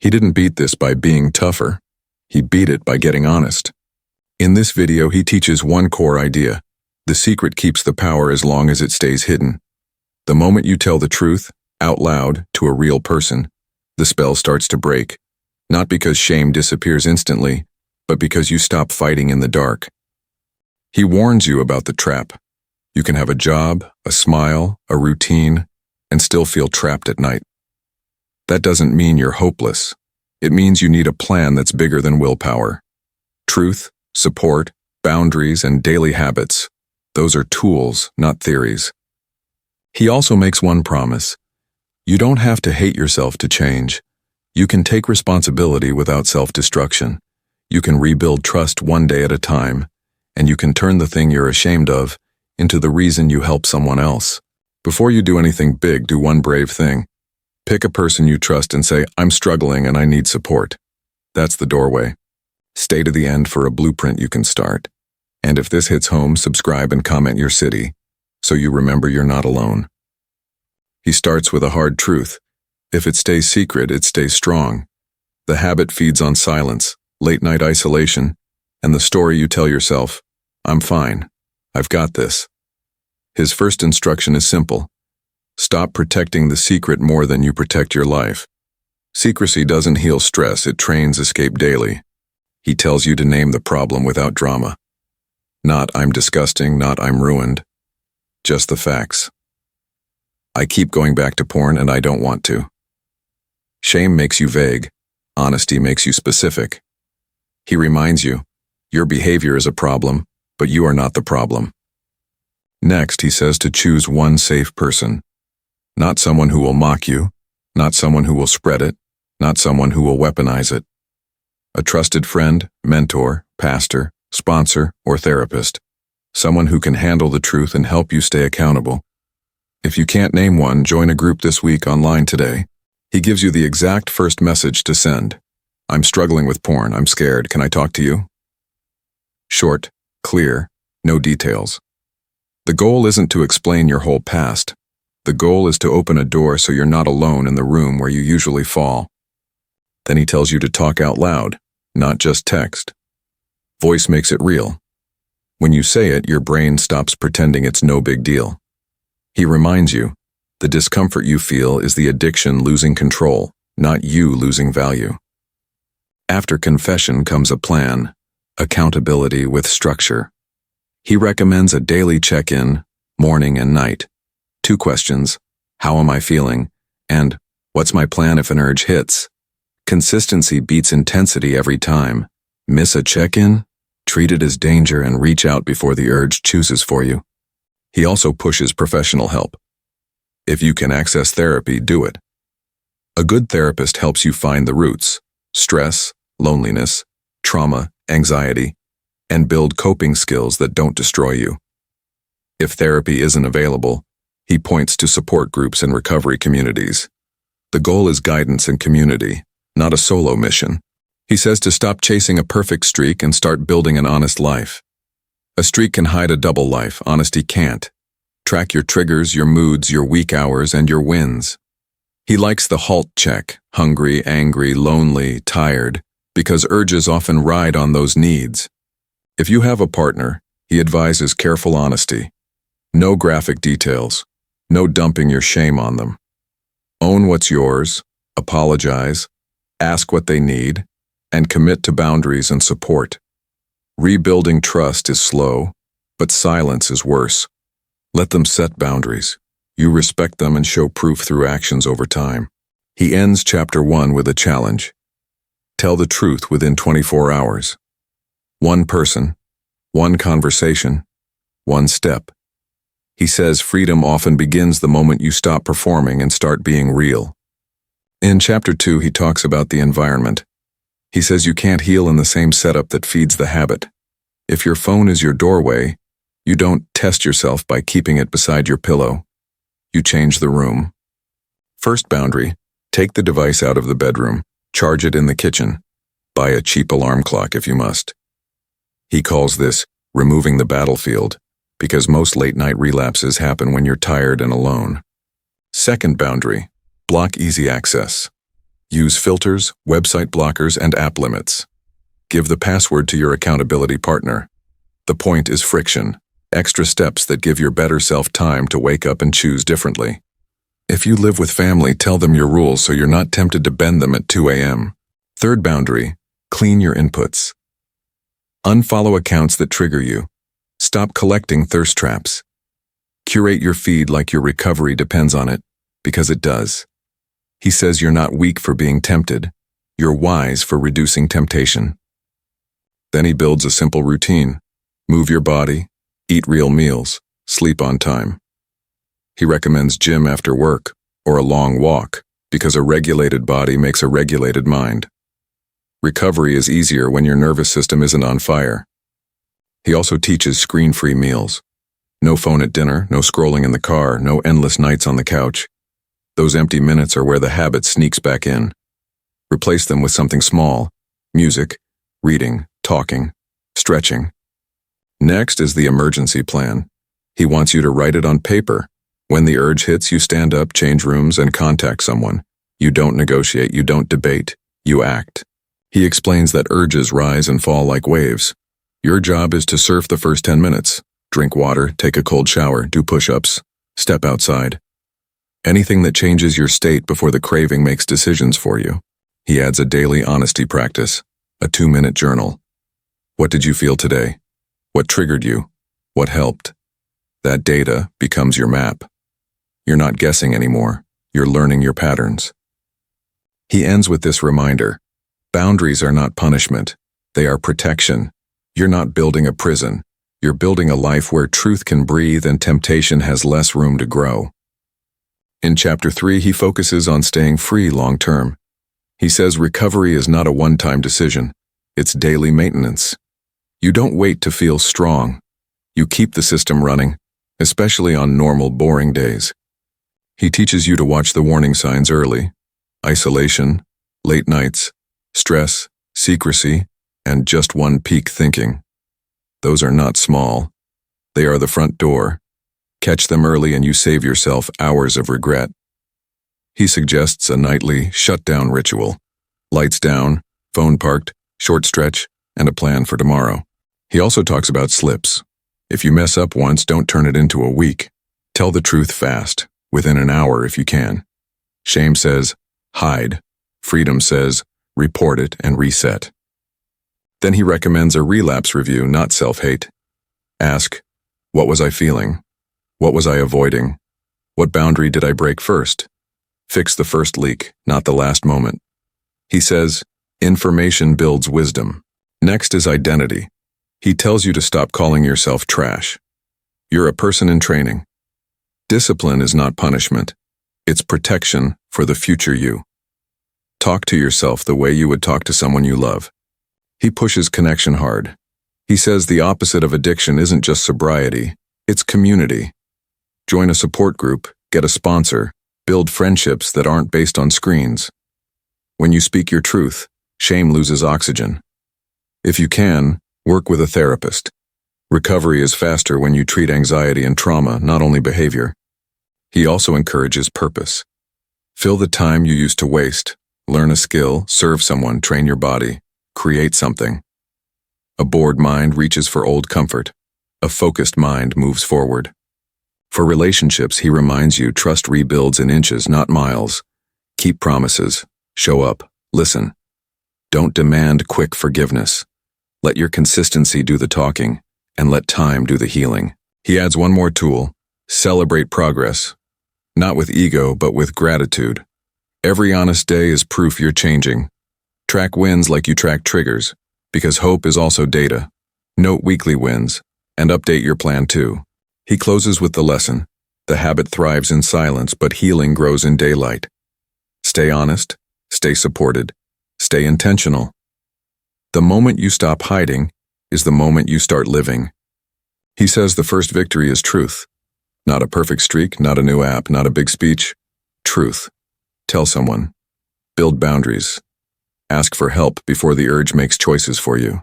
He didn't beat this by being tougher. He beat it by getting honest. In this video, he teaches one core idea. The secret keeps the power as long as it stays hidden. The moment you tell the truth, out loud, to a real person, the spell starts to break. Not because shame disappears instantly, but because you stop fighting in the dark. He warns you about the trap. You can have a job, a smile, a routine, and still feel trapped at night. That doesn't mean you're hopeless. It means you need a plan that's bigger than willpower. Truth, support, boundaries, and daily habits. Those are tools, not theories. He also makes one promise. You don't have to hate yourself to change. You can take responsibility without self-destruction. You can rebuild trust one day at a time, and you can turn the thing you're ashamed of into the reason you help someone else. Before you do anything big, do one brave thing. Pick a person you trust and say, "I'm struggling and I need support." That's the doorway. Stay to the end for a blueprint you can start. And if this hits home, subscribe and comment your city, so you remember you're not alone. He starts with a hard truth. If it stays secret, it stays strong. The habit feeds on silence, late-night isolation, and the story you tell yourself, "I'm fine. I've got this." His first instruction is simple. Stop protecting the secret more than you protect your life. Secrecy doesn't heal stress, it trains escape daily. He tells you to name the problem without drama. Not "I'm disgusting," not "I'm ruined." Just the facts. I keep going back to porn and I don't want to. Shame makes you vague. Honesty makes you specific. He reminds you, your behavior is a problem, but you are not the problem. Next, he says to choose one safe person. Not someone who will mock you, not someone who will spread it, not someone who will weaponize it. A trusted friend, mentor, pastor, sponsor, or therapist. Someone who can handle the truth and help you stay accountable. If you can't name one, join a group this week online today. He gives you the exact first message to send. "I'm struggling with porn. I'm scared. Can I talk to you?" Short, clear, no details. The goal isn't to explain your whole past. The goal is to open a door so you're not alone in the room where you usually fall. Then he tells you to talk out loud, not just text. Voice makes it real. When you say it, your brain stops pretending it's no big deal. He reminds you, the discomfort you feel is the addiction losing control, not you losing value. After confession comes a plan, accountability with structure. He recommends a daily check-in, morning and night. 2 questions, how am I feeling? And what's my plan if an urge hits? Consistency beats intensity every time. Miss a check-in? Treat it as danger and reach out before the urge chooses for you. He also pushes professional help. If you can access therapy, do it. A good therapist helps you find the roots, stress, loneliness, trauma, anxiety, and build coping skills that don't destroy you. If therapy isn't available, he points to support groups and recovery communities. The goal is guidance and community, not a solo mission. He says to stop chasing a perfect streak and start building an honest life. A streak can hide a double life, honesty can't. Track your triggers, your moods, your weak hours, and your wins. He likes the halt check, hungry, angry, lonely, tired, because urges often ride on those needs. If you have a partner, he advises careful honesty. No graphic details. No dumping your shame on them. Own what's yours, apologize, ask what they need, and commit to boundaries and support. Rebuilding trust is slow, but silence is worse. Let them set boundaries. You respect them and show proof through actions over time. He ends chapter 1 with a challenge. Tell the truth within 24 hours. One person, one conversation, one step. He says freedom often begins the moment you stop performing and start being real. In chapter 2, he talks about the environment. He says you can't heal in the same setup that feeds the habit. If your phone is your doorway, you don't test yourself by keeping it beside your pillow. You change the room. First boundary, take the device out of the bedroom, charge it in the kitchen. Buy a cheap alarm clock if you must. He calls this removing the battlefield, because most late-night relapses happen when you're tired and alone. Second boundary, block easy access. Use filters, website blockers, and app limits. Give the password to your accountability partner. The point is friction, extra steps that give your better self time to wake up and choose differently. If you live with family, tell them your rules so you're not tempted to bend them at 2 a.m. Third boundary, clean your inputs. Unfollow accounts that trigger you. Stop collecting thirst traps. Curate your feed like your recovery depends on it, because it does. He says you're not weak for being tempted. You're wise for reducing temptation. Then he builds a simple routine. Move your body, eat real meals, sleep on time. He recommends gym after work or a long walk because a regulated body makes a regulated mind. Recovery is easier when your nervous system isn't on fire. He also teaches screen-free meals. No phone at dinner, no scrolling in the car, no endless nights on the couch. Those empty minutes are where the habit sneaks back in. Replace them with something small: music, reading, talking, stretching. Next is the emergency plan. He wants you to write it on paper. When the urge hits, you stand up, change rooms, and contact someone. You don't negotiate, you don't debate, you act. He explains that urges rise and fall like waves. Your job is to surf the first 10 minutes. Drink water, take a cold shower, do push-ups, step outside. Anything that changes your state before the craving makes decisions for you. He adds a daily honesty practice, a 2-minute journal. What did you feel today? What triggered you? What helped? That data becomes your map. You're not guessing anymore. You're learning your patterns. He ends with this reminder. Boundaries are not punishment. They are protection. You're not building a prison. You're building a life where truth can breathe and temptation has less room to grow. In Chapter 3, he focuses on staying free long-term. He says recovery is not a one-time decision. It's daily maintenance. You don't wait to feel strong. You keep the system running, especially on normal, boring days. He teaches you to watch the warning signs early: isolation, late nights, stress, secrecy, and just one peak thinking. Those are not small. They are the front door. Catch them early and you save yourself hours of regret. He suggests a nightly shutdown ritual: lights down, phone parked, short stretch, and a plan for tomorrow. He also talks about slips. If you mess up once, don't turn it into a week. Tell the truth fast, within an hour if you can. Shame says, hide. Freedom says, report it and reset. Then he recommends a relapse review, not self-hate. Ask, what was I feeling? What was I avoiding? What boundary did I break first? Fix the first leak, not the last moment. He says, information builds wisdom. Next is identity. He tells you to stop calling yourself trash. You're a person in training. Discipline is not punishment. It's protection for the future you. Talk to yourself the way you would talk to someone you love. He pushes connection hard. He says the opposite of addiction isn't just sobriety, it's community. Join a support group, get a sponsor, build friendships that aren't based on screens. When you speak your truth, shame loses oxygen. If you can, work with a therapist. Recovery is faster when you treat anxiety and trauma, not only behavior. He also encourages purpose. Fill the time you used to waste. Learn a skill, serve someone, train your body, create something. A bored mind reaches for old comfort. A focused mind moves forward. For relationships, he reminds you trust rebuilds in inches, not miles. Keep promises. Show up. Listen. Don't demand quick forgiveness. Let your consistency do the talking, and let time do the healing. He adds one more tool: celebrate progress. Not with ego, but with gratitude. Every honest day is proof you're changing. Track wins like you track triggers, because hope is also data. Note weekly wins, and update your plan too. He closes with the lesson: the habit thrives in silence, but healing grows in daylight. Stay honest, stay supported, stay intentional. The moment you stop hiding is the moment you start living. He says the first victory is truth. Not a perfect streak, not a new app, not a big speech. Truth. Tell someone. Build boundaries. Ask for help before the urge makes choices for you.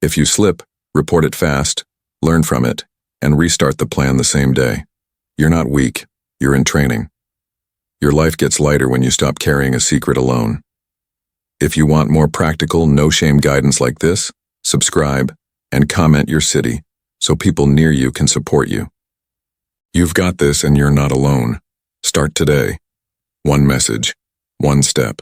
If you slip, report it fast, learn from it, and restart the plan the same day. You're not weak, you're in training. Your life gets lighter when you stop carrying a secret alone. If you want more practical, no-shame guidance like this, subscribe and comment your city so people near you can support you. You've got this and you're not alone. Start today. One message, one step.